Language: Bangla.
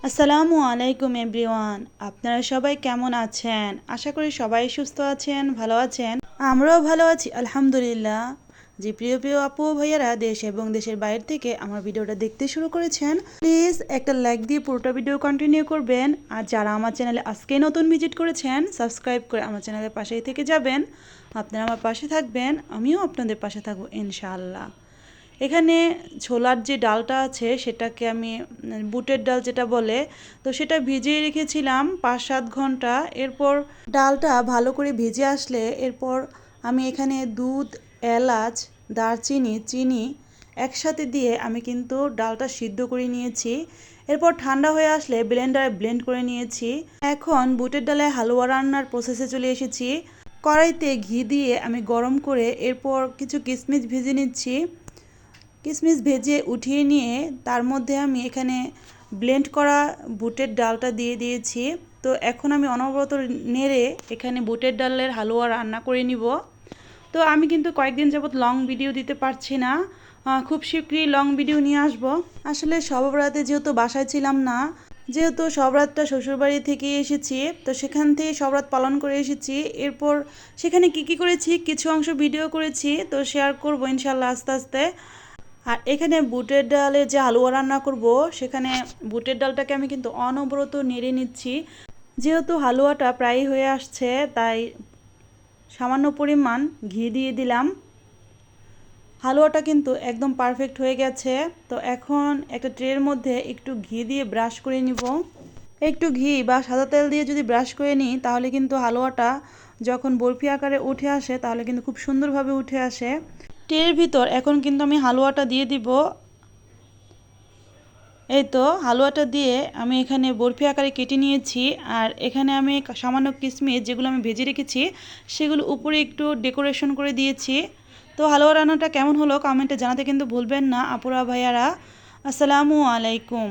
আসসালামু আলাইকুম এভরিওয়ান, আপনারা সবাই কেমন আছেন? আশা করি সবাই সুস্থ আছেন, ভালো আছেন। আমরাও ভালো আছি আলহামদুলিল্লাহ। যে প্রিয় প্রিয় আপু ভাইয়ারা দেশ এবং দেশের বাইরে থেকে আমার ভিডিওটা দেখতে শুরু করেছেন, প্লিজ একটা লাইক দিয়ে পুরোটা ভিডিও কন্টিনিউ করবেন। আর যারা আমার চ্যানেলে আজকেই নতুন ভিজিট করেছেন, সাবস্ক্রাইব করে আমার চ্যানেলের পাশেই থেকে যাবেন। আপনারা আমার পাশে থাকবেন, আমিও আপনাদের পাশে থাকবো ইনশাআল্লাহ। এখানে ছোলার যে ডালটা আছে সেটাকে আমি বুটের ডাল যেটা বলে, তো সেটা ভিজিয়ে রেখেছিলাম 5-7 ঘন্টা। এরপর ডালটা ভালো করে ভেজে আসলে এরপর আমি এখানে দুধ, এলাচ, দারচিনি, চিনি একসাথে দিয়ে আমি কিন্তু ডালটা সিদ্ধ করে নিয়েছি। এরপর ঠান্ডা হয়ে আসলে ব্লেন্ডারে ব্লেন্ড করে নিয়েছি। এখন বুটের ডালে হালুয়া রান্নার প্রসেসে চলে এসেছি। কড়াইতে ঘি দিয়ে আমি গরম করে এরপর কিছু কিশমিশ ভেজে নিচ্ছি। কিশমিশ ভেজে উঠিয়ে নিয়ে তার মধ্যে আমি এখানে ব্লেন্ড করা বুটের ডালটা দিয়ে দিয়েছি। তো এখন আমি অনবরত নেড়ে এখানে বুটের ডালের হালুয়া রান্না করে নিব। তো আমি কিন্তু কয়েকদিন যাবত লং ভিডিও দিতে পারছি না, খুব শীঘ্রই লং ভিডিও নিয়ে আসব। আসলে সব রাতে যেহেতু বাসায় ছিলাম না, যেহেতু সব রাতটা শ্বশুরবাড়ি থেকে এসেছি, তো সেখান থেকে সব রাত পালন করে এসেছি। এরপর সেখানে কি করেছি কিছু অংশ ভিডিও করেছি, তো শেয়ার করবো ইনশাল্লাহ আস্তে আস্তে। আর এখানে বুটের ডালের যে হালুয়া রান্না করব, সেখানে বুটের ডালটাকে আমি কিন্তু অনবরত নেড়ে নিচ্ছি। যেহেতু হালুয়াটা প্রায় হয়ে আসছে, তাই সামান্য পরিমাণ ঘি দিয়ে দিলাম। হালুয়াটা কিন্তু একদম পারফেক্ট হয়ে গেছে। তো এখন একটা ট্রের মধ্যে একটু ঘি দিয়ে ব্রাশ করে নিব। একটু ঘি বা সাদা তেল দিয়ে যদি ব্রাশ করে নিই তাহলে কিন্তু হালুয়াটা যখন বরফি আকারে উঠে আসে তাহলে কিন্তু খুব সুন্দরভাবে উঠে আসে। ট্রের ভিতর এখন কিন্তু আমি হালুয়াটা দিয়ে দিব। এই তো হালুয়াটা দিয়ে আমি এখানে বরফি আকারে কেটে নিয়েছি। আর এখানে আমি সামান্য কিশমিশ যেগুলো আমি ভেজে রেখেছি সেগুলো উপরে একটু ডেকোরেশন করে দিয়েছি। তো হালুয়া রান্নাটা কেমন হলো কমেন্টে জানাতে কিন্তু ভুলবেন না আপুরা ভাইয়ারা। আসসালামু আলাইকুম।